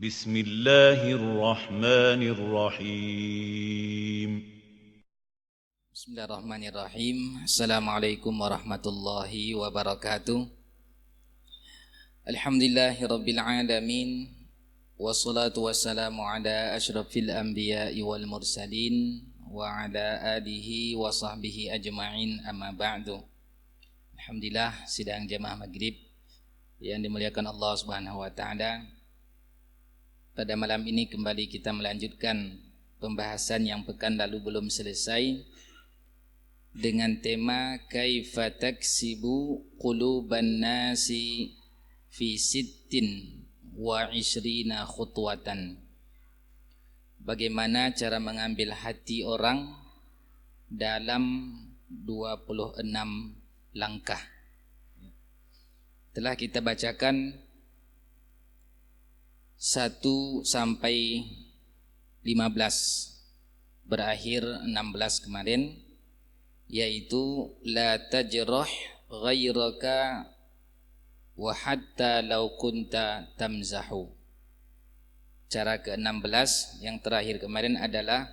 بسم الله الرحمن الرحيم. Bismillahirrahmanirrahim. Assalamualaikum warahmatullahi wabarakatuh. Alhamdulillahirabbil alamin. Wassalatu wassalamu ala asyrafil anbiya'i wal mursalin wa ala alihi wa sahbihi ajma'in, amma ba'du. Alhamdulillah, sidang jamaah maghrib yang dimuliakan Allah Subhanahu wa taala. Pada malam ini kembali kita melanjutkan pembahasan yang pekan lalu belum selesai dengan tema kaifa taksibu quluban nasi fi sittin wa ishrina khutwatan. Bagaimana cara mengambil hati orang dalam 26 langkah. Telah kita bacakan 1 sampai 15, berakhir 16 kemarin, yaitu la tajrah ghairaka wa hatta law kunta tamzahu. Cara ke-16 yang terakhir kemarin adalah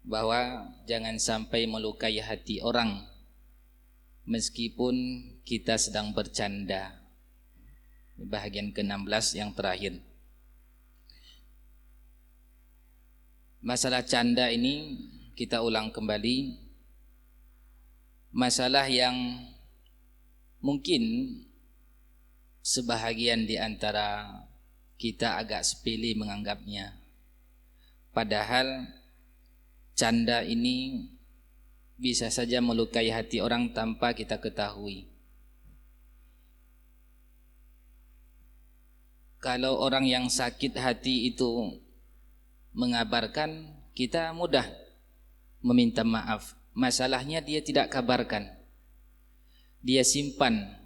bahwa jangan sampai melukai hati orang meskipun kita sedang bercanda. Bahagian ke-16 yang terakhir. Masalah canda ini kita ulang kembali. Masalah yang mungkin sebahagian di antara kita agak sepele menganggapnya. Padahal canda ini bisa saja melukai hati orang tanpa kita ketahui. Kalau orang yang sakit hati itu mengabarkan, kita mudah meminta maaf. Masalahnya dia tidak kabarkan, dia simpan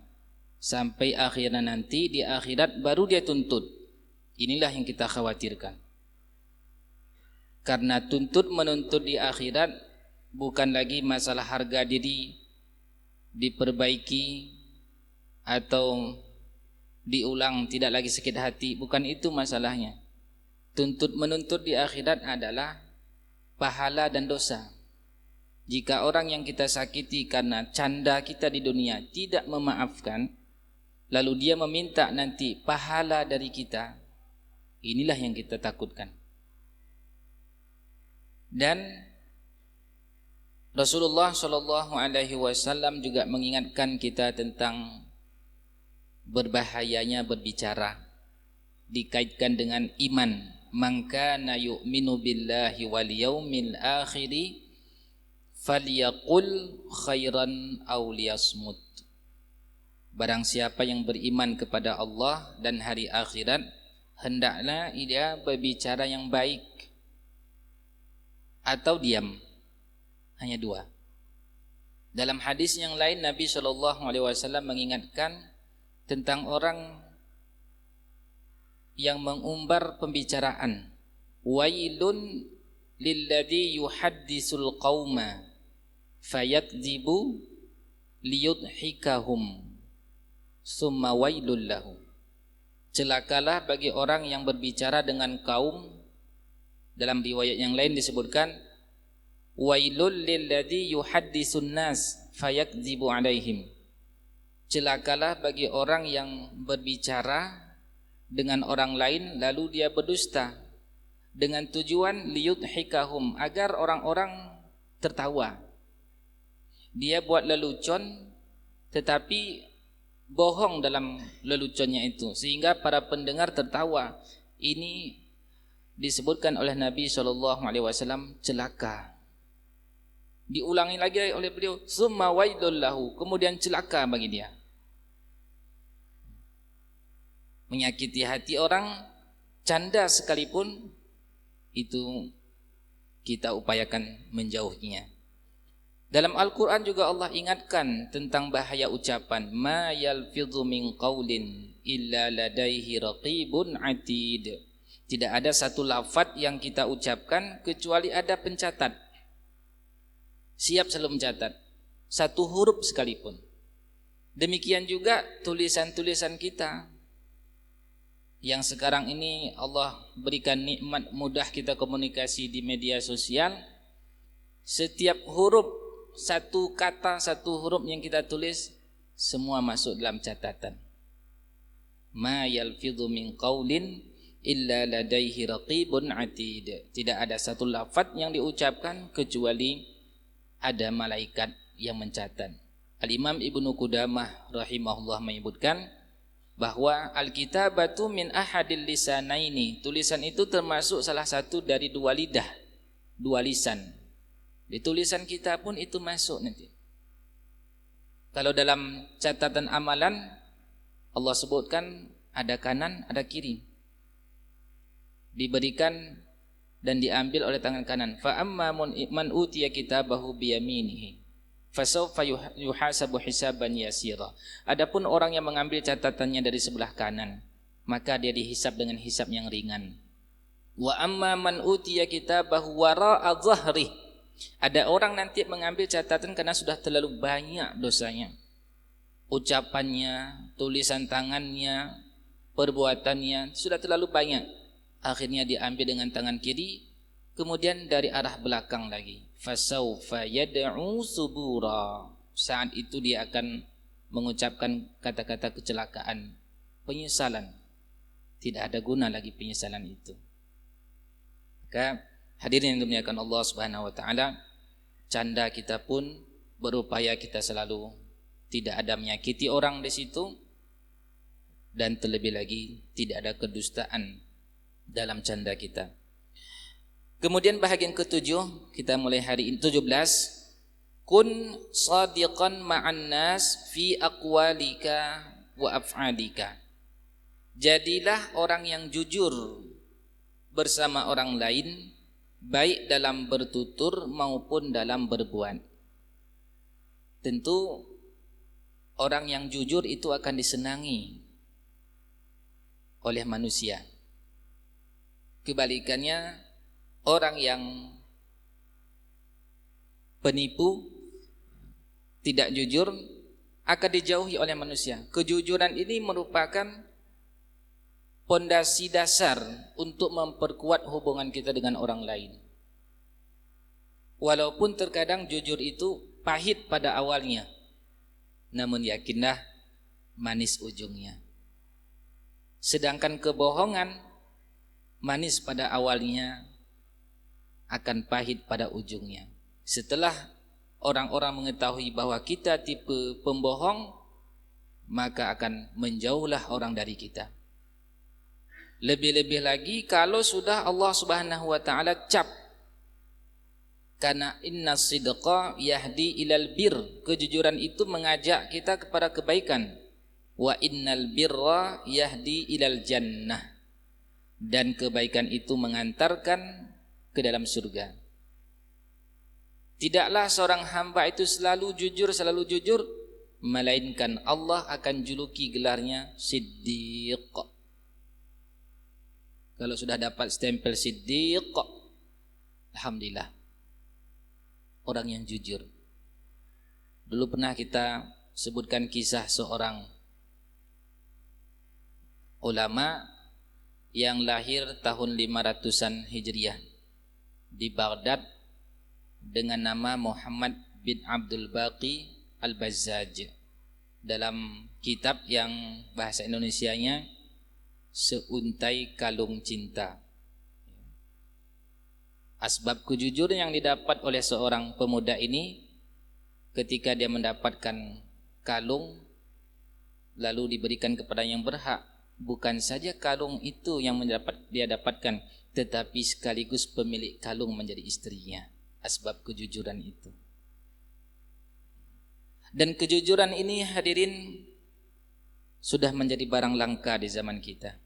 sampai akhirnya nanti di akhirat baru dia tuntut. Inilah yang kita khawatirkan, karena tuntut menuntut di akhirat bukan lagi masalah harga diri diperbaiki atau diulang, tidak lagi sakit hati, bukan itu masalahnya. Tuntut menuntut di akhirat adalah pahala dan dosa. Jika orang yang kita sakiti karena canda kita di dunia tidak memaafkan, lalu dia meminta nanti pahala dari kita, inilah yang kita takutkan. Dan Rasulullah SAW juga mengingatkan kita tentang berbahayanya berbicara, dikaitkan dengan iman. Man kana yu'minu billahi wal yaumil akhiri falyaqul khairan aw liyasmut. Barang siapa yang beriman kepada Allah dan hari akhirat, hendaklah dia berbicara yang baik atau diam. Hanya dua. Dalam hadis yang lain Nabi SAW mengingatkan tentang orang yang mengumbar pembicaraan. Wailun lilladzi yuhaddisul qauma fayakdzibu liyudhikahum summa wailul lahu. Celakalah bagi orang yang berbicara dengan kaum. Dalam riwayat yang lain disebutkan wailul lilladzi yuhaddisun nas fayakdzibu alaihim. Celakalah bagi orang yang berbicara dengan orang lain lalu dia berdusta dengan tujuan liyudhikahum, agar orang-orang tertawa. Dia buat lelucon tetapi bohong dalam leluconnya itu sehingga para pendengar tertawa. Ini disebutkan oleh Nabi SAW celaka. Diulangi lagi oleh beliau, summa wailul lahu, kemudian celaka bagi dia. Menyakiti hati orang, canda sekalipun, itu kita upayakan menjauhinya. Dalam Al-Quran juga Allah ingatkan tentang bahaya ucapan. Ma yalfidhu min qawlin illa ladaihi raqibun atid. Tidak ada satu lafaz yang kita ucapkan kecuali ada pencatat. Siap selalu mencatat, satu huruf sekalipun. Demikian juga tulisan-tulisan kita. Yang sekarang ini Allah berikan nikmat mudah kita komunikasi di media sosial. Setiap huruf, satu kata, satu huruf yang kita tulis, semua masuk dalam catatan. Ma yalfidhu min qaulin illa ladaihi raqibun atid. Tidak ada satu lafaz yang diucapkan kecuali ada malaikat yang mencatat. Al-Imam Ibnu Qudamah rahimahullah menyebutkan bahwa al-kitabatu min ahadil lisanaini. Tulisan itu termasuk salah satu dari dua lidah, dua lisan. Di tulisan kita pun itu masuk nanti. Kalau dalam catatan amalan Allah sebutkan ada kanan, ada kiri. Diberikan dan diambil oleh tangan kanan. Fa amma man utiya kitabahu biyaminihi fasawfa yuhasabu hisaban yasira. Adapun orang yang mengambil catatannya dari sebelah kanan, maka dia dihisab dengan hisab yang ringan. Wa amma man utiya kitabahu wara'a dhahri. Ada orang nanti mengambil catatan karena sudah terlalu banyak dosanya. Ucapannya, tulisan tangannya, perbuatannya sudah terlalu banyak. Akhirnya diambil dengan tangan kiri, kemudian dari arah belakang lagi. Fasawfa yad'u subura. Saat itu dia akan mengucapkan kata-kata kecelakaan, penyesalan. Tidak ada guna lagi penyesalan itu. Maka hadirin yang dimuliakan Allah Subhanahu wa taala, canda kita pun berupaya kita selalu tidak ada menyakiti orang di situ, dan terlebih lagi tidak ada kedustaan dalam canda kita. Kemudian bahagian ketujuh, kita mulai hari ini 17. Kun shadiqan ma'an nas fi aqwalika wa af'alika. Jadilah orang yang jujur bersama orang lain, baik dalam bertutur maupun dalam berbuat. Tentu orang yang jujur itu akan disenangi oleh manusia. Kebalikannya, orang yang penipu, tidak jujur, akan dijauhi oleh manusia. Kejujuran ini merupakan pondasi dasar untuk memperkuat hubungan kita dengan orang lain. Walaupun terkadang jujur itu pahit pada awalnya, namun yakinlah manis ujungnya. Sedangkan kebohongan manis pada awalnya, akan pahit pada ujungnya. Setelah orang-orang mengetahui bahwa kita tipe pembohong, maka akan menjauhlah orang dari kita. Lebih-lebih lagi kalau sudah Allah Subhanahu wa taala cap. Karena innas sidqa yahdi ilal bir. Kejujuran itu mengajak kita kepada kebaikan. Wa innal birra yahdi ilal jannah. Dan kebaikan itu mengantarkan ke dalam surga. Tidaklah seorang hamba itu selalu jujur, melainkan Allah akan juluki gelarnya Siddiq. Kalau sudah dapat stempel Siddiq, alhamdulillah, orang yang jujur. Dulu pernah kita sebutkan kisah seorang ulama yang lahir tahun 500-an Hijriah di Baghdad dengan nama Muhammad bin Abdul Baqi Al-Bazzaj. Dalam kitab yang bahasa Indonesianya Seuntai Kalung Cinta. Asbab kejujuran yang didapat oleh seorang pemuda ini, ketika dia mendapatkan kalung lalu diberikan kepada yang berhak, bukan saja kalung itu yang dia dapatkan, tetapi sekaligus pemilik kalung menjadi istrinya. Asbab kejujuran itu. Dan kejujuran ini hadirin sudah menjadi barang langka di zaman kita.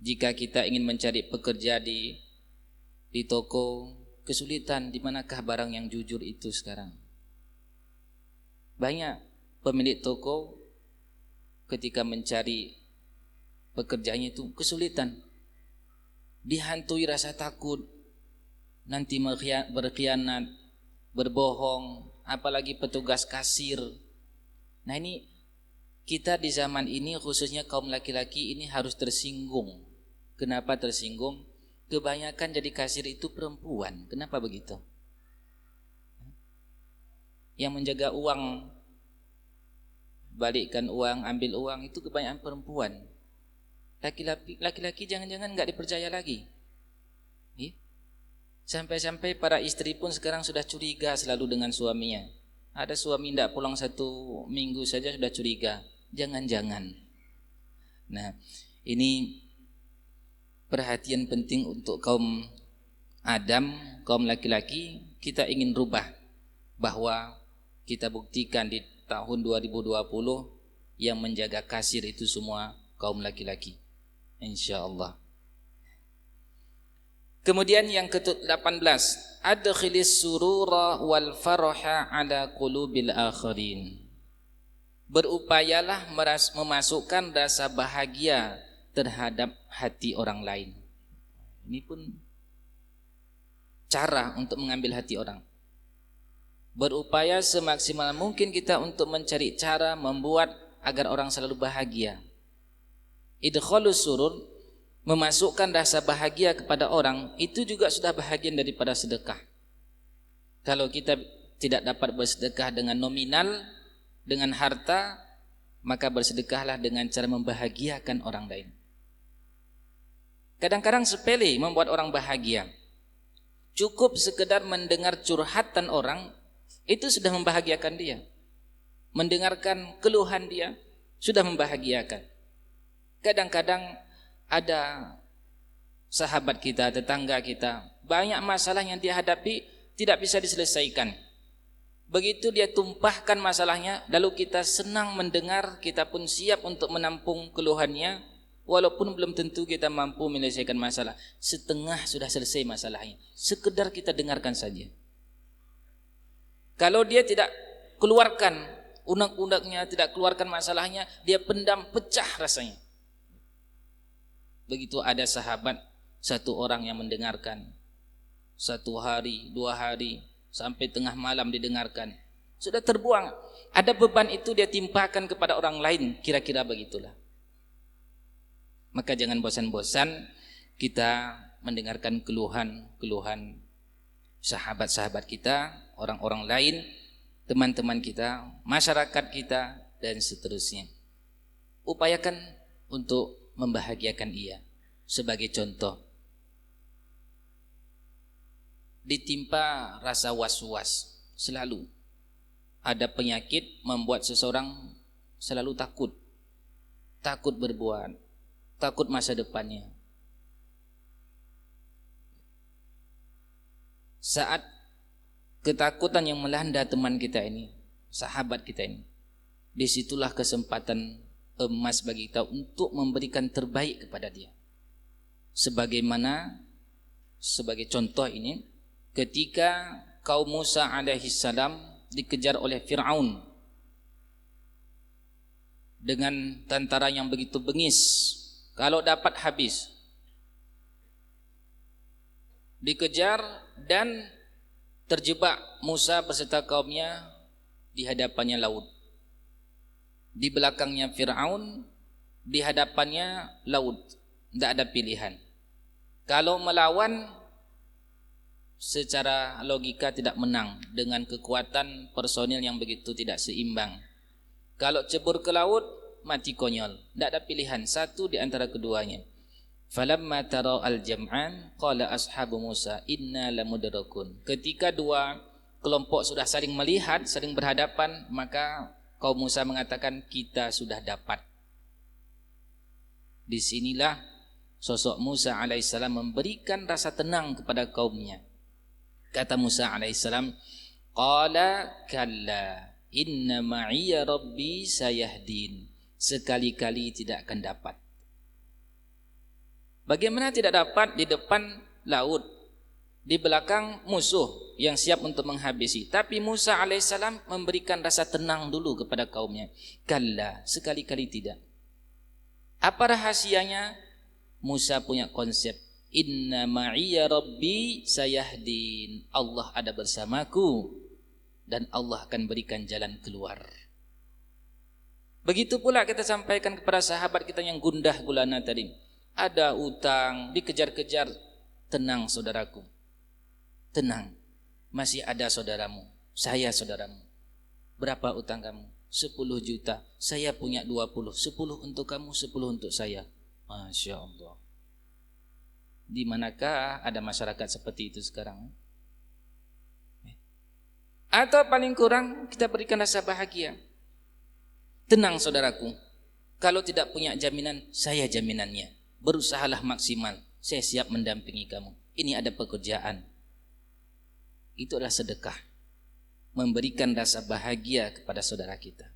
Jika kita ingin mencari pekerja di toko, kesulitan di manakah barang yang jujur itu sekarang? Banyak pemilik toko ketika mencari pekerjaannya itu kesulitan. Dihantui rasa takut, nanti berkhianat, berbohong, apalagi petugas kasir. Nah ini kita di zaman ini khususnya kaum laki-laki ini harus tersinggung. Kenapa tersinggung? Kebanyakan jadi kasir itu perempuan. Kenapa begitu? Yang menjaga uang, balikkan uang, ambil uang, itu kebanyakan perempuan. Laki-laki jangan-jangan nggak dipercaya lagi. Sampai-sampai para istri pun sekarang sudah curiga selalu dengan suaminya. Ada suami tidak pulang 1 minggu saja sudah curiga. Jangan-jangan. Nah, ini perhatian penting untuk kaum Adam, kaum laki-laki. Kita ingin rubah, bahwa kita buktikan di tahun 2020 yang menjaga kasir itu semua kaum laki-laki, insyaallah. Kemudian yang ke-18, adkhilis surura wal faraha ala qulubil akharin. Berupayalah memasukkan rasa bahagia terhadap hati orang lain. Ini pun cara untuk mengambil hati orang. Berupaya semaksimal mungkin kita untuk mencari cara membuat agar orang selalu bahagia. Idkhalus surur, memasukkan rasa bahagia kepada orang, itu juga sudah bahagian daripada sedekah. Kalau kita tidak dapat bersedekah dengan nominal, dengan harta, maka bersedekahlah dengan cara membahagiakan orang lain. Kadang-kadang sepele membuat orang bahagia. Cukup sekedar mendengar curhatan orang, itu sudah membahagiakan dia. Mendengarkan keluhan dia, sudah membahagiakan. Kadang-kadang ada sahabat kita, tetangga kita, banyak masalah yang dia hadapi tidak bisa diselesaikan. Begitu dia tumpahkan masalahnya, lalu kita senang mendengar, kita pun siap untuk menampung keluhannya, walaupun belum tentu kita mampu menyelesaikan masalah. Setengah sudah selesai masalahnya, sekedar kita dengarkan saja. Kalau dia tidak keluarkan unek-uneknya, tidak keluarkan masalahnya, dia pendam, pecah rasanya. Begitu ada sahabat, 1 orang yang mendengarkan, 1 hari, 2 hari, sampai tengah malam didengarkan, sudah terbuang. Ada beban itu dia timpakan kepada orang lain, kira-kira begitulah. Maka jangan bosan-bosan kita mendengarkan keluhan sahabat-sahabat kita, orang-orang lain, teman-teman kita, masyarakat kita, dan seterusnya. Upayakan untuk membahagiakan ia. Sebagai contoh, ditimpa rasa was-was, selalu ada penyakit membuat seseorang selalu takut berbuat, takut masa depannya. Saat ketakutan yang melanda teman kita ini, sahabat kita ini, disitulah kesempatan emas bagi kita untuk memberikan terbaik kepada dia. Sebagai contoh ini, ketika kaum Musa alaihissalam dikejar oleh Fir'aun dengan tentara yang begitu bengis, kalau dapat habis, dikejar dan terjebak Musa beserta kaumnya di hadapannya laut, di belakangnya Fir'aun, di hadapannya laut, tidak ada pilihan. Kalau melawan, secara logika tidak menang dengan kekuatan personil yang begitu tidak seimbang. Kalau cebur ke laut, mati konyol, tidak ada pilihan, satu di antara keduanya. Falamma tara al-jam'an qala ashabu Musa inna lamudrakun. Ketika 2 kelompok sudah saling melihat, saling berhadapan, maka kaum Musa mengatakan kita sudah dapat. Disinilah sosok Musa alaihissalam memberikan rasa tenang kepada kaumnya. Kata Musa alaihissalam, qala kalla inna ma'iya rabbi sayahdin. Sekali-kali tidak akan dapat. Bagaimana tidak dapat? Di depan laut, di belakang musuh yang siap untuk menghabisi. Tapi Musa alaihissalam memberikan rasa tenang dulu kepada kaumnya. Kalla, sekali-kali tidak. Apa rahasianya? Musa punya konsep, inna ma'iya rabbi sayahdin. Allah ada bersamaku dan Allah akan berikan jalan keluar. Begitu pula kita sampaikan kepada sahabat kita yang gundah gulana tadi. Ada utang, dikejar-kejar. Tenang saudaraku. Tenang. Masih ada saudaramu. Saya saudaramu. Berapa utang kamu? 10 juta. Saya punya 20. 10 untuk kamu, 10 untuk saya. Masya Allah. Di manakah ada masyarakat seperti itu sekarang? Atau paling kurang kita berikan rasa bahagia. Tenang saudaraku, kalau tidak punya jaminan, saya jaminannya. Berusahalah maksimal, saya siap mendampingi kamu. Ini ada pekerjaan. Itu adalah sedekah. Memberikan rasa bahagia kepada saudara kita.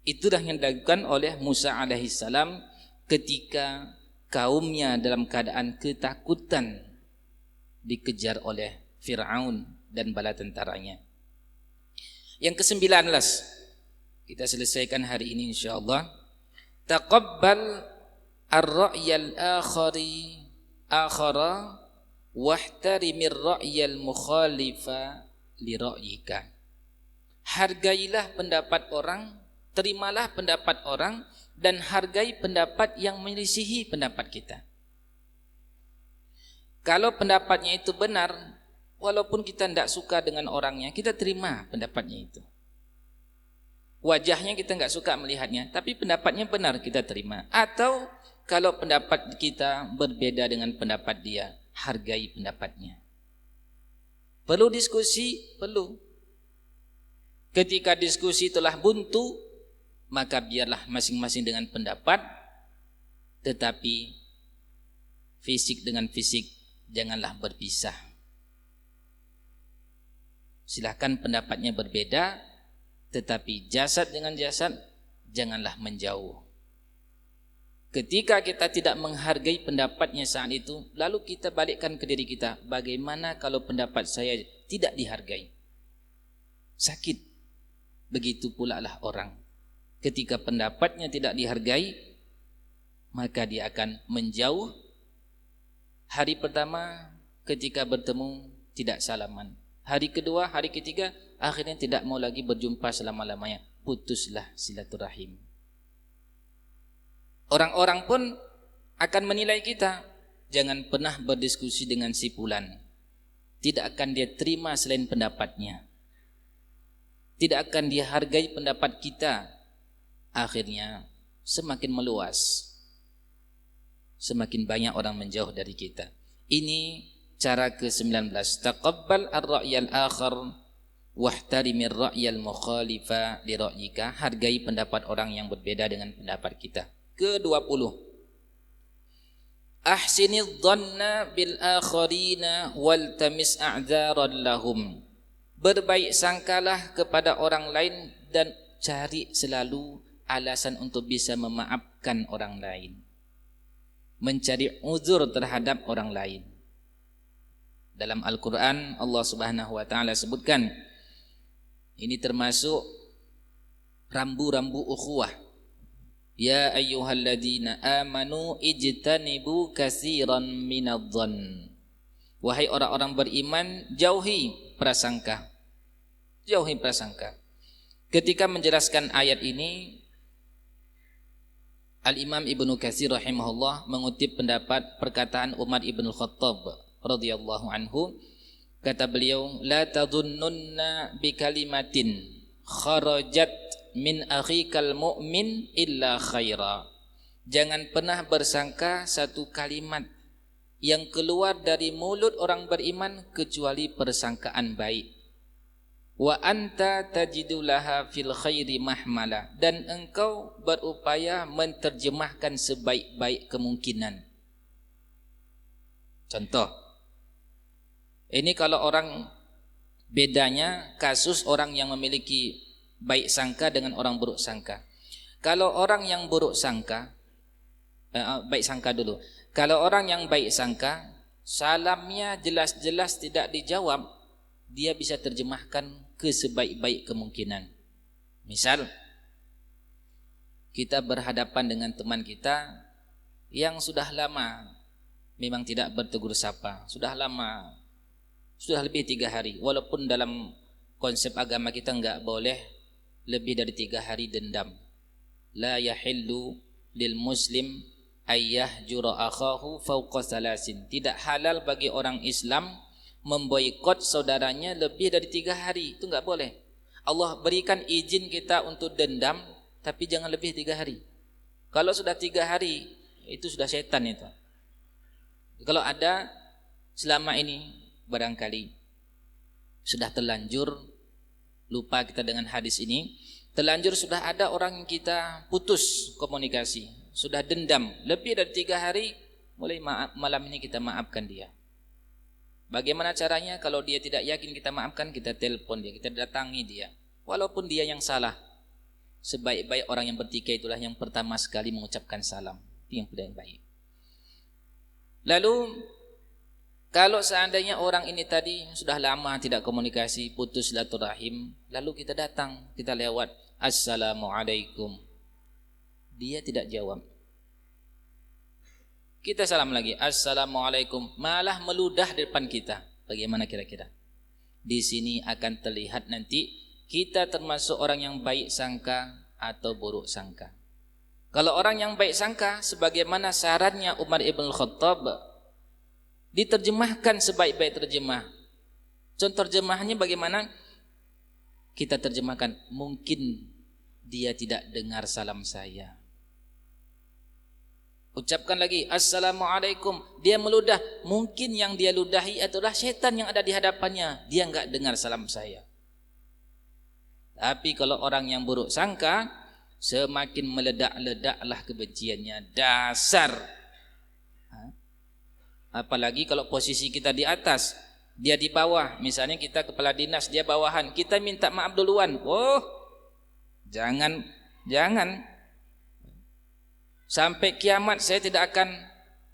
Itulah yang dilakukan oleh Musa alaihissalam ketika kaumnya dalam keadaan ketakutan dikejar oleh Fir'aun dan bala tentaranya. Yang ke-19, kita selesaikan hari ini insyaallah. Taqabbal ar-ra'yal akhara wahtarimir ra'yal mukhalifa li ra'yika. Hargailah pendapat orang, terimalah pendapat orang, dan hargai pendapat yang menyelisihi pendapat kita. Kalau pendapatnya itu benar, walaupun kita tidak suka dengan orangnya, kita terima pendapatnya itu. Wajahnya kita nggak suka melihatnya, tapi pendapatnya benar, kita terima. Atau kalau pendapat kita berbeda dengan pendapat dia, hargai pendapatnya. Perlu diskusi? Perlu. Ketika diskusi telah buntu, maka biarlah masing-masing dengan pendapat, tetapi fisik dengan fisik janganlah berpisah. Silahkan pendapatnya berbeda, tetapi jasad dengan jasad janganlah menjauh. Ketika kita tidak menghargai pendapatnya saat itu, lalu kita balikkan ke diri kita, bagaimana kalau pendapat saya tidak dihargai? Sakit. Begitu pula lah orang. Ketika pendapatnya tidak dihargai, maka dia akan menjauh. Hari pertama ketika bertemu tidak salaman. Hari kedua, hari ketiga, akhirnya tidak mau lagi berjumpa selama-lamanya. Putuslah silaturahim. Orang-orang pun akan menilai kita. Jangan pernah berdiskusi dengan si fulan. Tidak akan dia terima selain pendapatnya. Tidak akan dia hargai pendapat kita. Akhirnya semakin meluas. Semakin banyak orang menjauh dari kita. Ini cara ke-19. Taqabbal ar-ra'yal akhar wahtarimir ra'yal mukhalifa li ra'yika. Hargai pendapat orang yang berbeda dengan pendapat kita. Ke-20. Ahsinidh dhanna bil akharina wal tamis a'dzaran lahum. Berbaik sangkalah kepada orang lain dan cari selalu alasan untuk bisa memaafkan orang lain. Mencari uzur terhadap orang lain. Dalam Al-Quran Allah subhanahu wa ta'ala sebutkan, ini termasuk rambu-rambu ukhuwah. Ya ayyuhalladzina amanu ijtanibu katsiran minadh-dhann. Wahai orang-orang beriman, jauhi prasangka. Jauhi prasangka. Ketika menjelaskan ayat ini, Al-Imam Ibnu Katsir rahimahullah mengutip pendapat perkataan Umar ibn Khattab radhiyallahu anhu. Kata beliau, la tadhunnunna bi kalimatin kharajat min akhikal mu'min illa khaira. Jangan pernah bersangka satu kalimat yang keluar dari mulut orang beriman kecuali persangkaan baik. Wa anta tajidulaha fil khairi mahmala. Dan engkau berupaya menterjemahkan sebaik-baik kemungkinan. Contoh, ini kalau orang, bedanya kasus orang yang memiliki baik sangka dengan orang buruk sangka. Kalau orang yang buruk sangka, baik sangka dulu. Kalau orang yang baik sangka, salamnya jelas-jelas tidak dijawab, dia bisa terjemahkan ke sebaik-baik kemungkinan. Misal, kita berhadapan dengan teman kita yang sudah lama memang tidak bertegur sapa, sudah lama, sudah lebih 3 hari. Walaupun dalam konsep agama kita enggak boleh lebih dari 3 hari dendam. La yahillu lil muslim ayyahjura akhahu fawqa salasin. Tidak halal bagi orang Islam memboikot saudaranya lebih dari 3 hari. Itu enggak boleh. Allah berikan izin kita untuk dendam, tapi jangan lebih 3 hari. Kalau sudah 3 hari, itu sudah setan itu. Kalau ada selama ini barangkali sudah terlanjur, lupa kita dengan hadis ini, terlanjur sudah ada orang yang kita putus komunikasi, sudah dendam lebih dari 3 hari, mulai malam ini kita maafkan dia. Bagaimana caranya? Kalau dia tidak yakin kita maafkan, kita telepon dia, kita datangi dia, walaupun dia yang salah. Sebaik-baik orang yang bertikai itulah yang pertama sekali mengucapkan salam. Itu yang paling baik. Lalu kalau seandainya orang ini tadi sudah lama tidak komunikasi, putus silaturahim, lalu kita datang, kita lewat, assalamualaikum, dia tidak jawab. Kita salam lagi, assalamualaikum, malah meludah di depan kita. Bagaimana kira-kira? Di sini akan terlihat nanti kita termasuk orang yang baik sangka atau buruk sangka. Kalau orang yang baik sangka, sebagaimana syaratnya Umar ibn Khattab, diterjemahkan sebaik-baik terjemah. Contoh terjemahannya bagaimana? Kita terjemahkan, mungkin dia tidak dengar salam saya. Ucapkan lagi, assalamualaikum, dia meludah, mungkin yang dia ludahi adalah setan yang ada di hadapannya, dia enggak dengar salam saya. Tapi kalau orang yang buruk sangka, semakin meledak-ledaklah kebenciannya. Dasar. Apalagi kalau posisi kita di atas, dia di bawah. Misalnya kita kepala dinas, dia bawahan, kita minta maaf duluan. Oh, jangan. Sampai kiamat saya tidak akan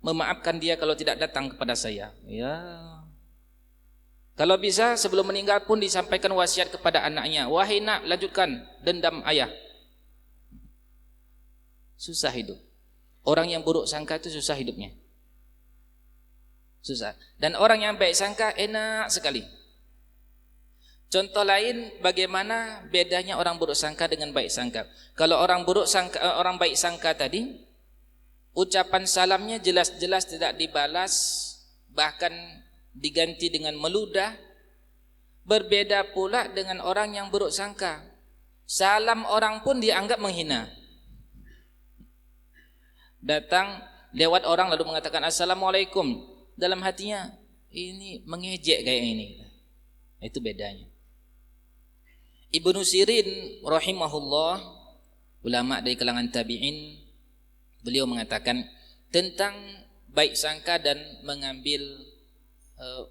memaafkan dia kalau tidak datang kepada saya. Ya. Kalau bisa sebelum meninggal pun disampaikan wasiat kepada anaknya. Wahai nak, lanjutkan dendam ayah. Susah hidup. Orang yang buruk sangka itu susah hidupnya. Susah. Dan orang yang baik sangka enak sekali. Contoh lain, bagaimana bedanya orang buruk sangka dengan baik sangka. Kalau orang orang baik sangka tadi, ucapan salamnya jelas-jelas tidak dibalas, bahkan diganti dengan meludah. Berbeda pula dengan orang yang buruk sangka. Salam orang pun dianggap menghina. Datang lewat orang lalu mengatakan assalamualaikum, dalam hatinya ini mengejek kayak ini. Itu bedanya. Ibnu Sirin rahimahullah, ulama dari kalangan tabi'in, beliau mengatakan tentang baik sangka dan mengambil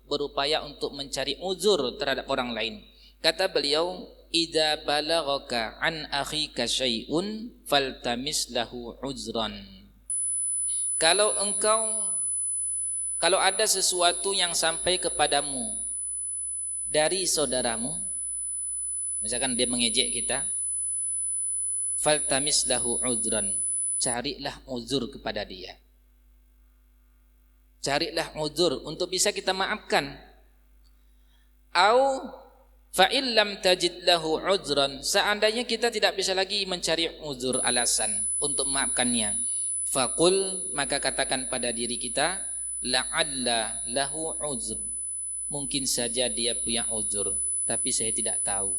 berupaya untuk mencari uzur terhadap orang lain. Kata beliau, idza balaghaka an akhika syai'un faltamis lahu uzran. Kalau ada sesuatu yang sampai kepadamu dari saudaramu, misalkan dia mengejek kita, faltamis lahu uzran, carilah uzur kepada dia. Carilah uzur untuk bisa kita maafkan. Au fa illam tajid lahu uzran, seandainya kita tidak bisa lagi mencari uzur, alasan untuk memaafkannya, faqul, maka katakan pada diri kita, la'alla lahu uzr, mungkin saja dia punya uzur tapi saya tidak tahu.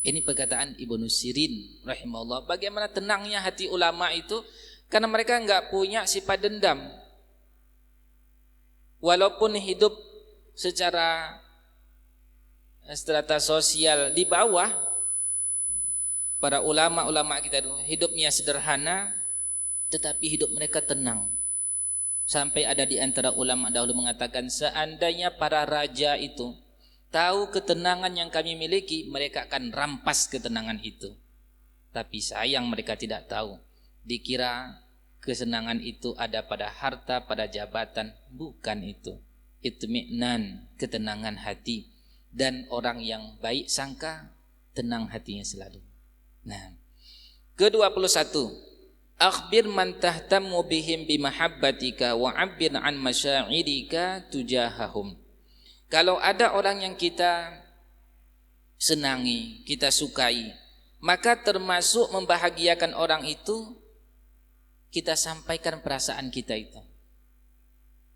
Ini perkataan Ibnu Sirin rahimahullah. Bagaimana tenangnya hati ulama itu, karena mereka enggak punya sifat dendam. Walaupun hidup secara strata sosial di bawah, para ulama-ulama kita hidupnya sederhana, tetapi hidup mereka tenang. Sampai ada di antara ulama dahulu mengatakan, seandainya para raja itu tahu ketenangan yang kami miliki, mereka akan rampas ketenangan itu. Tapi sayang mereka tidak tahu. Dikira kesenangan itu ada pada harta, pada jabatan. Bukan itu. Itmi'nan, ketenangan hati. Dan orang yang baik sangka, tenang hatinya selalu. Nah, ke-21, akhbir man tahtammu bihim bimahabbatika wa'abbir an masyairika tujahahum. Kalau ada orang yang kita senangi, kita sukai, maka termasuk membahagiakan orang itu, kita sampaikan perasaan kita itu,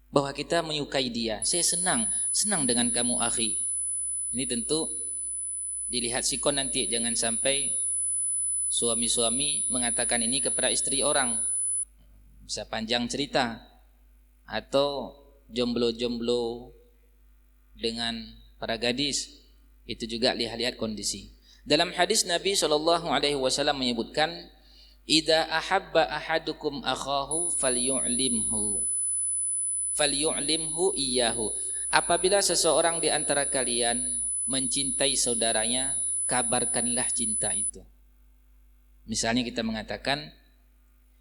bahwa kita menyukai dia. Saya senang dengan kamu akhi. Ini tentu dilihat sikon nanti, jangan sampai suami-suami mengatakan ini kepada istri orang, bisa panjang cerita, atau jomblo-jomblo dengan para gadis, itu juga lihat-lihat kondisi. Dalam hadis Nabi SAW menyebutkan, idza ahabba ahadukum akhahu falyu'limhu iyyahu. Apabila seseorang di antara kalian mencintai saudaranya, kabarkanlah cinta itu. Misalnya kita mengatakan,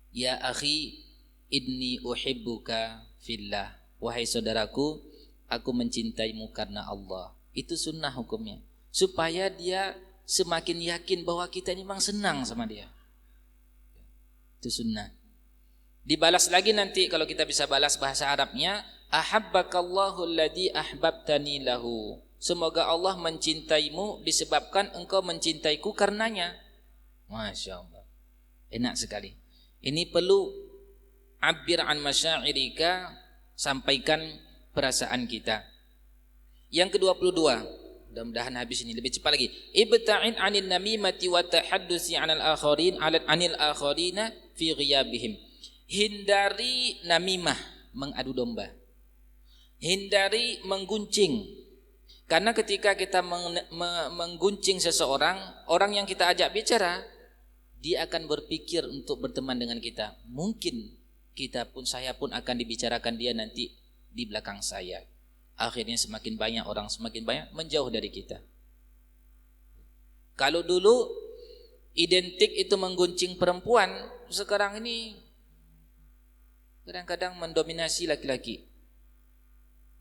ya akhi inni uhibbuka fillah, wahai saudaraku, aku mencintaimu karena Allah. Itu sunnah hukumnya, supaya dia semakin yakin bahwa kita ini memang senang sama dia. Itu sunnah. Dibalas lagi nanti kalau kita bisa balas bahasa Arabnya, ahabbakallahu alladhi ahbabtani lahu. Semoga Allah mencintaimu disebabkan engkau mencintaiku karenanya. Masya Allah, enak sekali. Ini perlu abir an masyairika, sampaikan perasaan kita. Yang ke-22, mudah-mudahan habis ini, lebih cepat lagi. Ibta'in 'anil namimati wa tahaddusi 'anil akharina fi ghiyabihim. Hindari namimah, mengadu domba. Hindari mengguncing. Karena ketika kita mengguncing seseorang, orang yang kita ajak bicara, dia akan berpikir untuk berteman dengan kita. Mungkin saya pun akan dibicarakan dia nanti di belakang saya. Akhirnya semakin banyak orang menjauh dari kita. Kalau dulu identik itu mengguncing perempuan, sekarang ini kadang-kadang mendominasi laki-laki.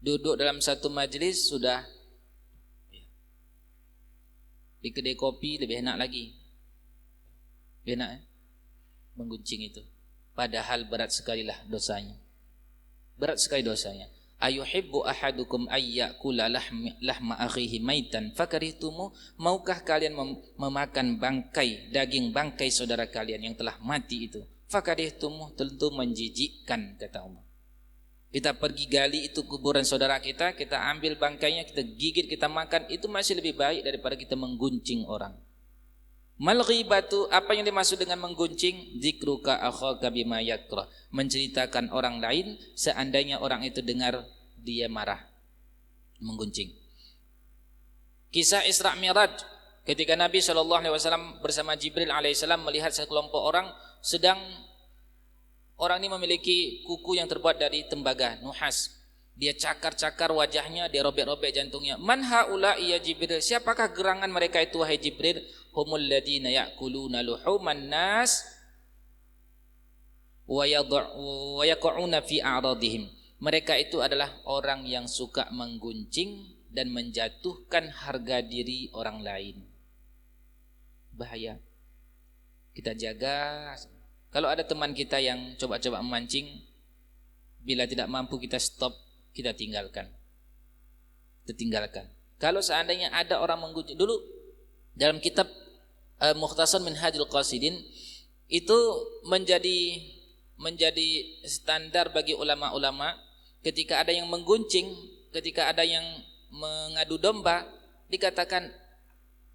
Duduk dalam satu majelis sudah, di kedai kopi lebih enak lagi. Lebih enak mengguncing itu. Padahal berat sekali lah dosanya. Berat sekali dosanya. Ayuhibbu ahadukum ayyakula lahma akhihi maitan fakarihtumu. Maukah kalian memakan daging bangkai saudara kalian yang telah mati itu? Fakarihtumu, tentu menjijikkan, kata Umar. Kita pergi gali itu kuburan saudara kita, kita ambil bangkainya, kita gigit, kita makan, itu masih lebih baik daripada kita mengguncing orang. Mal ghibatu, apa yang dimaksud dengan mengguncing? Dzikruka akhaka bima yakrah, menceritakan orang lain seandainya orang itu dengar dia marah. Mengguncing. Kisah Isra Mi'raj, ketika Nabi SAW bersama Jibril alaihissalam melihat sekelompok orang orang ini memiliki kuku yang terbuat dari tembaga, nuhas. Dia cakar-cakar wajahnya, dia robek-robek jantungnya. Man haula ya Jibril, siapakah gerangan mereka itu wahai Jibril? Humul ladina ya'kuluna luhuman nas wa yaqa'una fi a'radihim. Mereka itu adalah orang yang suka mengguncing dan menjatuhkan harga diri orang lain. Bahaya. Kita jaga. Kalau ada teman kita yang coba-coba memancing, bila tidak mampu kita stop, kita tinggalkan. Kalau seandainya ada orang mengguncing, dulu dalam kitab Mukhtasar Minhajul Qasidin itu menjadi standar bagi ulama-ulama. Ketika ada yang mengguncing, ketika ada yang mengadu domba, dikatakan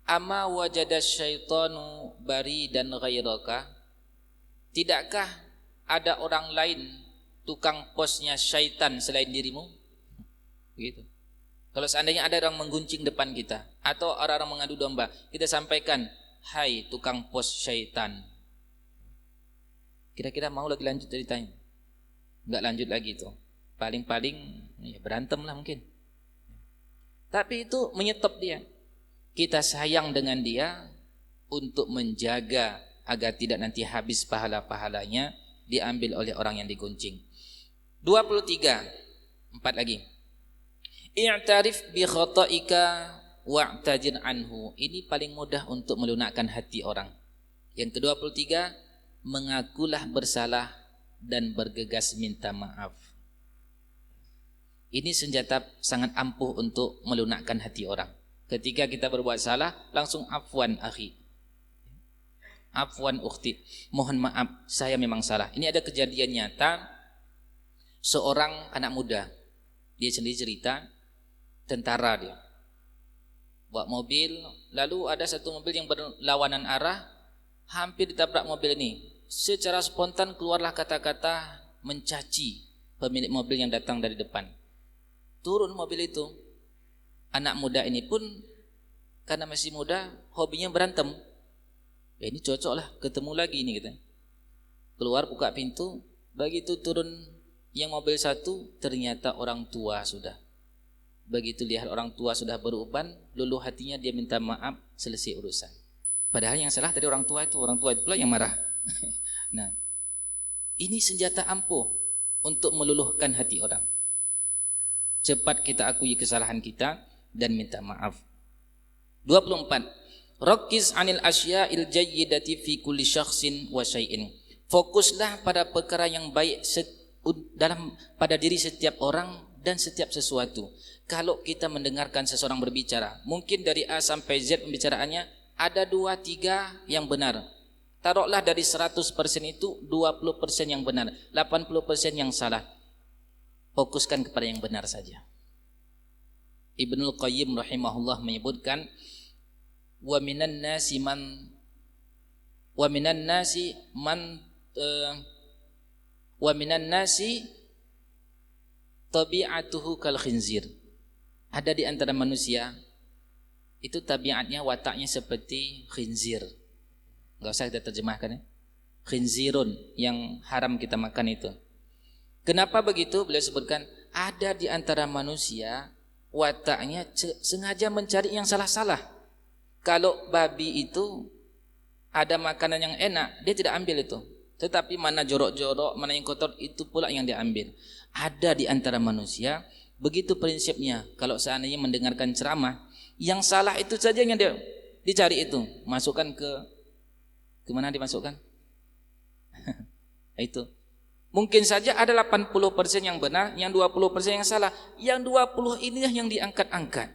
ama wajada syaitanu bari dan ghairaka. Tidakkah ada orang lain tukang posnya syaitan selain dirimu? Begitu. Kalau seandainya ada orang mengguncing depan kita atau orang-orang mengadu domba, kita sampaikan, hai tukang pos syaitan. Kira-kira mau lagi lanjut ceritanya? Enggak lanjut lagi itu. Paling-paling ya berantem lah mungkin. Tapi itu menyetop dia. Kita sayang dengan dia untuk menjaga agar tidak nanti habis pahala-pahalanya diambil oleh orang yang diguncing. 23. 4 lagi. I'tarif bi khata'ika wa'tajir anhu. Ini paling mudah untuk melunakkan hati orang. Yang ke-23, mengakulah bersalah dan bergegas minta maaf. Ini senjata sangat ampuh untuk melunakkan hati orang. Ketika kita berbuat salah, langsung afwan akhi, afwan ukhti, mohon maaf saya memang salah. Ini ada kejadian nyata, seorang anak muda, dia sendiri cerita, tentara dia, bawa mobil, lalu ada satu mobil yang berlawanan arah, hampir ditabrak mobil ini. Secara spontan keluarlah kata-kata mencaci pemilik mobil yang datang dari depan. Turun mobil itu, anak muda ini pun karena masih muda, hobinya berantem. Ini cocok lah, ketemu lagi ini kita. Keluar buka pintu, begitu turun yang mobil satu, ternyata orang tua sudah. Begitu lihat orang tua sudah beruban, luluh hatinya dia minta maaf, selesai urusan. Padahal yang salah dari orang tua itu pula yang marah. Nah, ini senjata ampuh untuk meluluhkan hati orang. Cepat kita akui kesalahan kita dan minta maaf. 24. Rakiz 'anil asya'il jayyidati fi kulli syakhsin wa syai'in. Fokuslah pada perkara yang baik pada diri setiap orang dan setiap sesuatu. Kalau kita mendengarkan seseorang berbicara, mungkin dari A sampai Z pembicaraannya ada 2-3 yang benar. Taruhlah dari 100% itu 20% yang benar, 80% yang salah. Fokuskan kepada yang benar saja. Ibnul Qayyim rahimahullah menyebutkan, wa minan nasi tabi'atuhu kal khinzir. Ada di antara manusia itu tabiatnya, wataknya seperti khinzir. Enggak usah kita terjemahkan ya. Khinzirun, yang haram kita makan itu. Kenapa begitu? Beliau sebutkan, ada di antara manusia wataknya sengaja mencari yang salah-salah. Kalau babi itu ada makanan yang enak, dia tidak ambil itu. Tetapi mana jorok-jorok, mana yang kotor, itu pula yang dia ambil. Ada di antara manusia begitu prinsipnya. Kalau seandainya mendengarkan ceramah, yang salah itu saja yang dia dicari itu, masukkan ke mana dimasukkan? Itu. Mungkin saja ada 80% yang benar, yang 20% yang salah. Yang 20 inilah yang diangkat-angkat.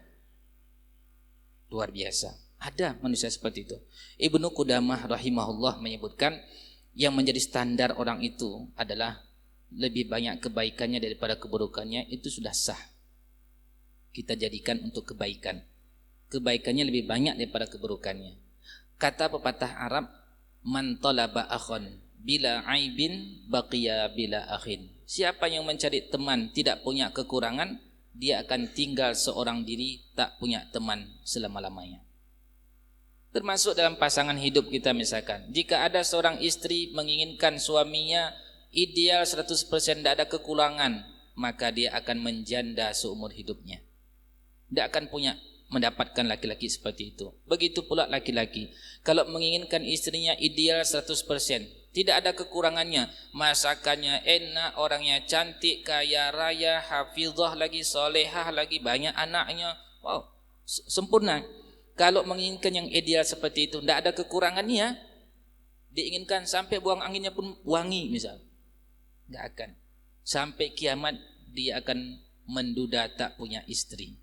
Luar biasa. Ada manusia seperti itu. Ibnu Qudamah rahimahullah menyebutkan, yang menjadi standar orang itu adalah lebih banyak kebaikannya daripada keburukannya, itu sudah sah. Kita jadikan untuk kebaikan. Kebaikannya lebih banyak daripada keburukannya. Kata pepatah Arab, man talaba akhon bila aibin baqiya bila akhin. Siapa yang mencari teman tidak punya kekurangan, dia akan tinggal seorang diri tak punya teman selama-lamanya. Termasuk dalam pasangan hidup kita misalkan. Jika ada seorang istri menginginkan suaminya ideal 100%, tidak ada kekurangan, maka dia akan menjanda seumur hidupnya. Tidak akan mendapatkan laki-laki seperti itu. Begitu pula laki-laki. Kalau menginginkan istrinya ideal 100%, tidak ada kekurangannya, masakannya enak, orangnya cantik, kaya raya, hafizah lagi, solehah lagi, banyak anaknya, wow, sempurna. Kalau menginginkan yang ideal seperti itu, tidak ada kekurangannya, diinginkan sampai buang anginnya pun wangi misal, tidak akan. Sampai kiamat dia akan menduda tak punya istri.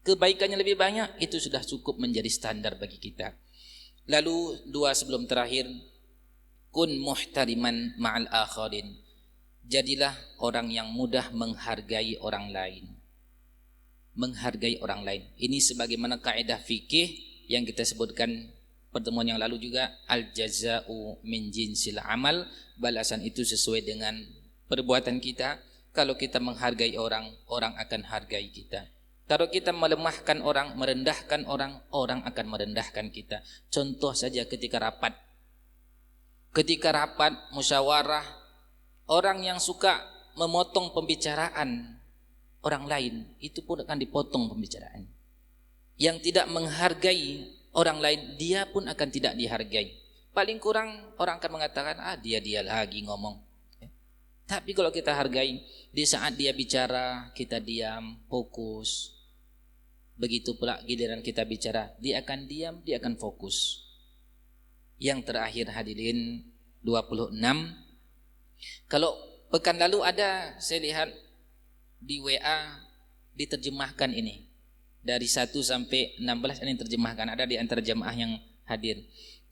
Kebaikannya lebih banyak, itu sudah cukup menjadi standar bagi kita. Lalu 2 sebelum terakhir, kun muhtariman ma'al akharin. Jadilah orang yang mudah menghargai orang lain. Menghargai orang lain. Ini sebagaimana kaidah fikih yang kita sebutkan pertemuan yang lalu juga, al jaza'u min jinsil amal, balasan itu sesuai dengan perbuatan kita. Kalau kita menghargai orang, orang akan hargai kita. Kalau kita melemahkan orang, merendahkan orang, orang akan merendahkan kita. Contoh saja ketika rapat. Ketika rapat musyawarah, orang yang suka memotong pembicaraan orang lain, itu pun akan dipotong pembicaraan. Yang tidak menghargai orang lain, dia pun akan tidak dihargai. Paling kurang orang akan mengatakan, dia lagi ngomong. Tapi kalau kita hargai, di saat dia bicara, kita diam, fokus. Begitu pula giliran kita bicara, dia akan diam, dia akan fokus. Yang terakhir hadirin 26. Kalau pekan lalu ada, saya lihat di WA diterjemahkan ini. dari 1 sampai 16 ini terjemahkan, ada di antara jamaah yang hadir.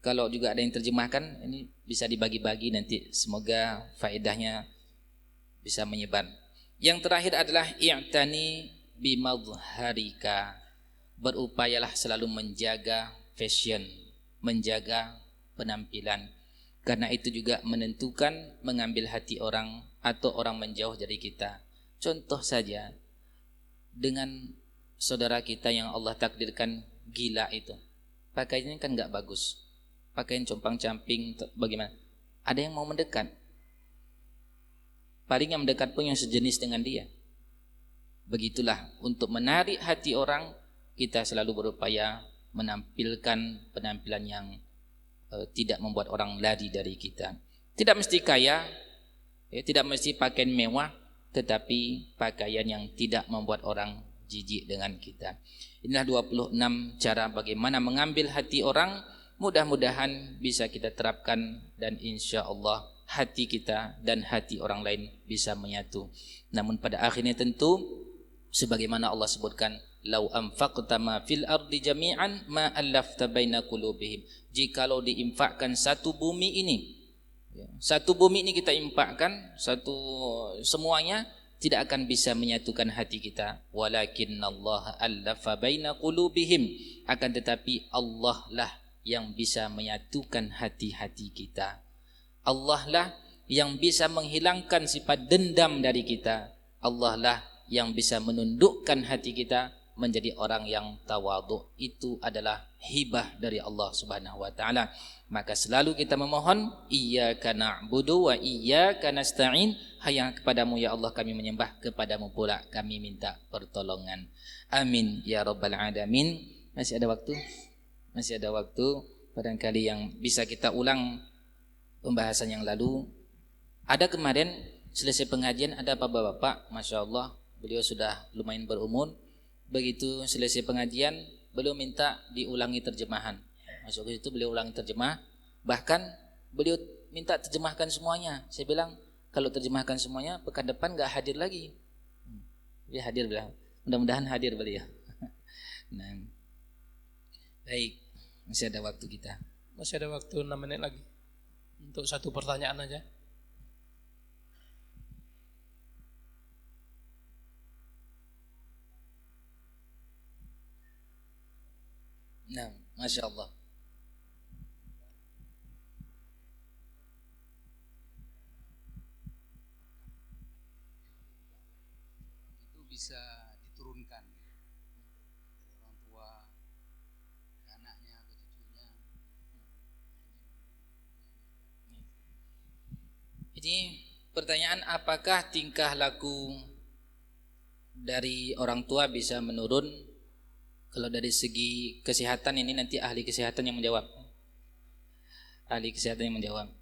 Kalau juga ada yang terjemahkan, ini bisa dibagi-bagi nanti, semoga faedahnya bisa menyebar. Yang terakhir adalah i'tani bimadharika, berupayalah selalu menjaga fashion, menjaga penampilan, karena itu juga menentukan mengambil hati orang atau orang menjauh dari kita. Contoh saja dengan saudara kita yang Allah takdirkan gila itu, pakaiannya kan nggak bagus, pakaian compang-camping, bagaimana? Ada yang mau mendekat? Paling yang mendekat pun yang sejenis dengan dia. Begitulah, untuk menarik hati orang, kita selalu berupaya menampilkan penampilan yang tidak membuat orang lari dari kita. Tidak mesti kaya, tidak mesti pakaian mewah, tetapi pakaian yang tidak membuat orang jijik dengan kita. Inilah 26 cara bagaimana mengambil hati orang. Mudah-mudahan bisa kita terapkan, dan insya Allah hati kita dan hati orang lain bisa menyatu. Namun pada akhirnya tentu sebagaimana Allah sebutkan, lau anfaqta ma fil ardi jami'an ma allafta baina qulubihim. Jikalau diinfakkan satu bumi ini, satu bumi ini kita infakkan, semuanya tidak akan bisa menyatukan hati kita. Walakinnallaha allafa baina qulubihim, akan tetapi Allah lah yang bisa menyatukan hati-hati kita. Allah lah yang bisa menghilangkan sifat dendam dari kita. Allah lah yang bisa menundukkan hati kita menjadi orang yang tawadhu. Itu adalah hibah dari Allah Subhanahu wa taala. Maka selalu kita memohon, iyyaka na'budu wa iyyaka nasta'in, hanya kepadamu ya Allah kami menyembah, kepadamu pula kami minta pertolongan. Amin ya rabbal alamin. Masih ada waktu? Masih ada waktu. Barangkali yang bisa kita ulang pembahasan yang lalu. Ada kemarin selesai pengajian, ada bapak-bapak, Masya Allah, beliau sudah lumayan berumur. Begitu selesai pengajian, beliau minta diulangi terjemahan. Masuk ke situ beliau ulangi terjemah. Bahkan beliau minta terjemahkan semuanya. Saya bilang, kalau terjemahkan semuanya, pekan depan gak hadir lagi. Dia hadir bilang, mudah-mudahan hadir beliau. Nah, baik, masih ada waktu kita. Masih ada waktu 6 menit lagi untuk satu pertanyaan aja. Nah, Masya Allah. Itu bisa diturunkan dari orang tua ke anaknya, ke cucunya. Jadi pertanyaan, apakah tingkah laku dari orang tua bisa menurun? Kalau dari segi kesehatan ini nanti ahli kesehatan yang menjawab. Ahli kesehatan yang menjawab.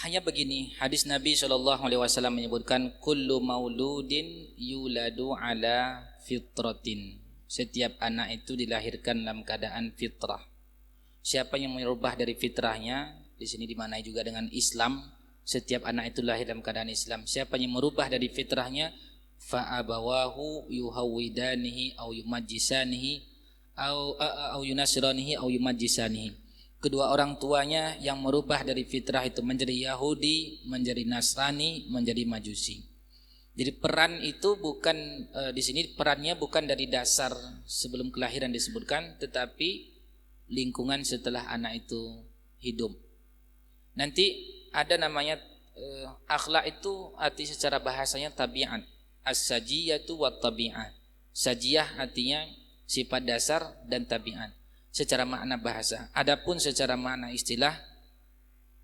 Hanya begini, hadis Nabi SAW menyebutkan, kullu mauludin yuladu ala fitratin. Setiap anak itu dilahirkan dalam keadaan fitrah. Siapa yang merubah dari fitrahnya, di sini dimaknai juga dengan Islam. Setiap anak itu lahir dalam keadaan Islam. Siapa yang merubah dari fitrahnya, fa'abawahu yuhawidanihi au yumajjisanihi au yunasiranihi au yumajjisanihi. Kedua orang tuanya yang merubah dari fitrah itu menjadi Yahudi, menjadi Nasrani, menjadi Majusi. Jadi peran itu bukan di sini perannya bukan dari dasar sebelum kelahiran disebutkan, tetapi lingkungan setelah anak itu hidup. Nanti ada namanya akhlak itu arti secara bahasanya tabiat. As-sajiyatu wa tabi'ah. Sajiyah artinya sifat dasar dan tabiat secara makna bahasa. Adapun secara makna istilah,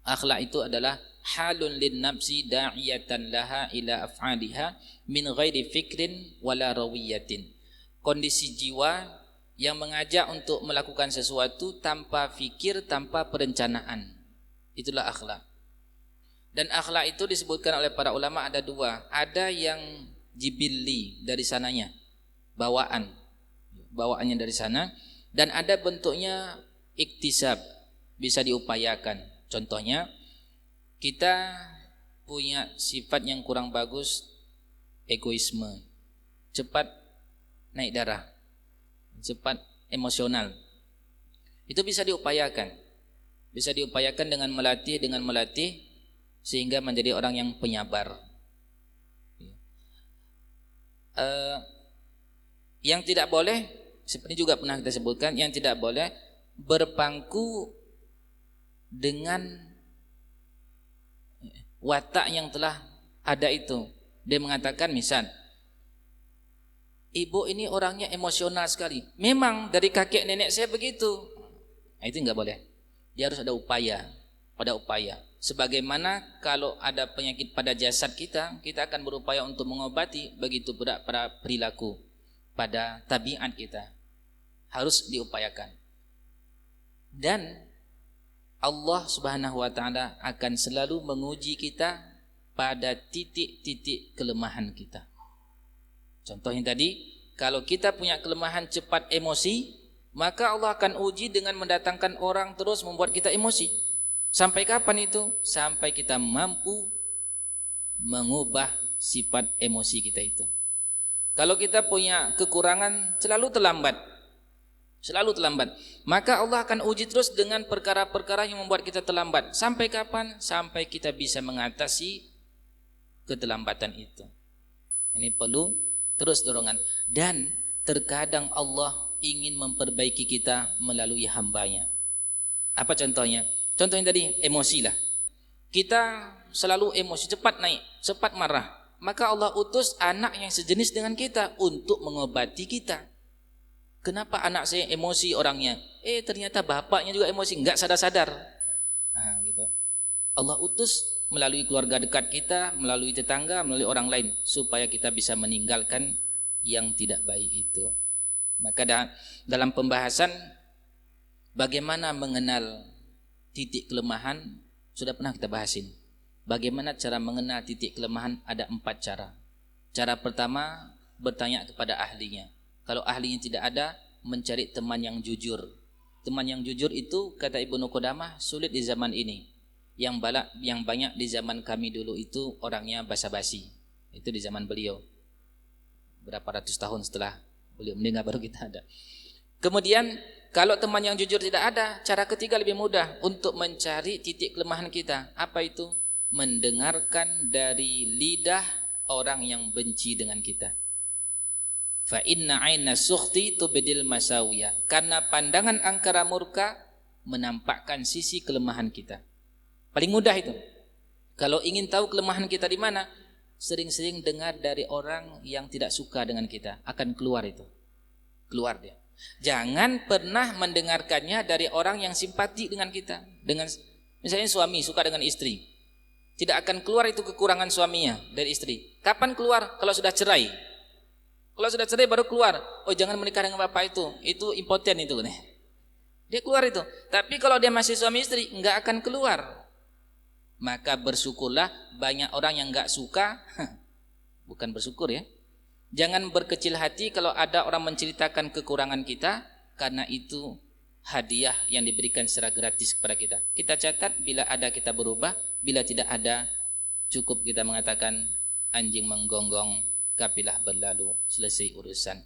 akhlak itu adalah halun lin nafsi da'iyatan laha ila af'aliha min ghairi fikrin wala rawiyatin. Kondisi jiwa yang mengajak untuk melakukan sesuatu tanpa fikir, tanpa perencanaan. Itulah akhlak. Dan akhlak itu disebutkan oleh para ulama ada dua. Ada yang jibilli, dari sananya, bawaannya dari sana, dan ada bentuknya iktisab, bisa diupayakan. Contohnya, kita punya sifat yang kurang bagus, egoisme, cepat naik darah. cepat emosional. Itu bisa diupayakan. Bisa diupayakan dengan melatih sehingga menjadi orang yang penyabar. Yang tidak boleh, seperti juga pernah kita sebutkan, yang tidak boleh berpangku dengan watak yang telah ada itu. Dia mengatakan misal, ibu ini orangnya emosional sekali. Memang dari kakek nenek saya begitu. Nah, itu enggak boleh. Dia harus ada upaya. Sebagaimana kalau ada penyakit pada jasad kita akan berupaya untuk mengobati, begitu pula pada perilaku, pada tabiat kita. Harus diupayakan. Dan Allah Subhanahu wa taala akan selalu menguji kita pada titik-titik kelemahan kita. Contohnya tadi, kalau kita punya kelemahan cepat emosi, maka Allah akan uji dengan mendatangkan orang terus membuat kita emosi. Sampai kapan itu? Sampai kita mampu mengubah sifat emosi kita itu. Kalau kita punya kekurangan selalu terlambat, maka Allah akan uji terus dengan perkara-perkara yang membuat kita terlambat. Sampai kapan? Sampai kita bisa mengatasi keterlambatan itu. Ini perlu terus dorongan. Dan terkadang Allah ingin memperbaiki kita melalui hambanya. Apa contohnya? Contohnya tadi emosi lah. Kita selalu emosi, cepat naik, cepat marah. Maka Allah utus anak yang sejenis dengan kita untuk mengobati kita. Kenapa anak saya emosi orangnya? Ternyata bapaknya juga emosi, enggak sadar-sadar. Nah, gitu. Allah utus melalui keluarga dekat kita, melalui tetangga, melalui orang lain, supaya kita bisa meninggalkan yang tidak baik itu. Maka dalam pembahasan bagaimana mengenal titik kelemahan sudah pernah kita bahasin. Bagaimana cara mengenal titik kelemahan? Ada 4 cara. Cara pertama, bertanya kepada ahlinya. Kalau ahlinya tidak ada, mencari teman yang jujur. Teman yang jujur itu, kata Ibnu Qudamah, sulit di zaman ini. Yang banyak di zaman kami dulu itu orangnya basa-basi. Itu di zaman beliau. Berapa ratus tahun setelah beliau meninggal baru kita ada. Kemudian kalau teman yang jujur tidak ada, cara ketiga lebih mudah untuk mencari titik kelemahan kita. Apa itu? Mendengarkan dari lidah orang yang benci dengan kita. Fa inna aina sukhti tubdil masawiyah. Karena pandangan angkara murka menampakkan sisi kelemahan kita. Paling mudah itu. Kalau ingin tahu kelemahan kita di mana, sering-sering dengar dari orang yang tidak suka dengan kita, akan keluar itu. Keluar dia. Jangan pernah mendengarkannya dari orang yang simpati dengan kita. Dengan misalnya suami suka dengan istri, tidak akan keluar itu kekurangan suaminya dari istri. Kapan keluar? Kalau sudah cerai. Kalau sudah cerai baru keluar. Oh, jangan menikah dengan bapak itu impoten itu. Dia keluar itu. Tapi kalau dia masih suami istri, enggak akan keluar. Maka bersyukurlah, banyak orang yang enggak suka. Bukan bersyukur ya. Jangan berkecil hati kalau ada orang menceritakan kekurangan kita, karena itu hadiah yang diberikan secara gratis kepada kita. Kita catat, bila ada kita berubah, bila tidak ada cukup kita mengatakan anjing menggonggong, kapilah berlalu, selesai urusan.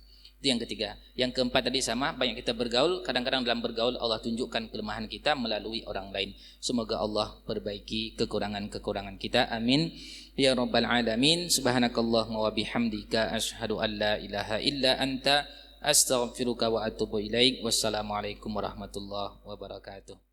Itu yang ketiga. Yang keempat tadi sama, banyak kita bergaul, kadang-kadang dalam bergaul Allah tunjukkan kelemahan kita melalui orang lain. Semoga Allah perbaiki kekurangan-kekurangan kita. Amin. Ya Rabbal Alamin. Subhanakallahumma wa bihamdika asyhadu an la ilaha illa anta astaghfiruka wa atubu ilaik. Wassalamualaikum warahmatullahi wabarakatuh.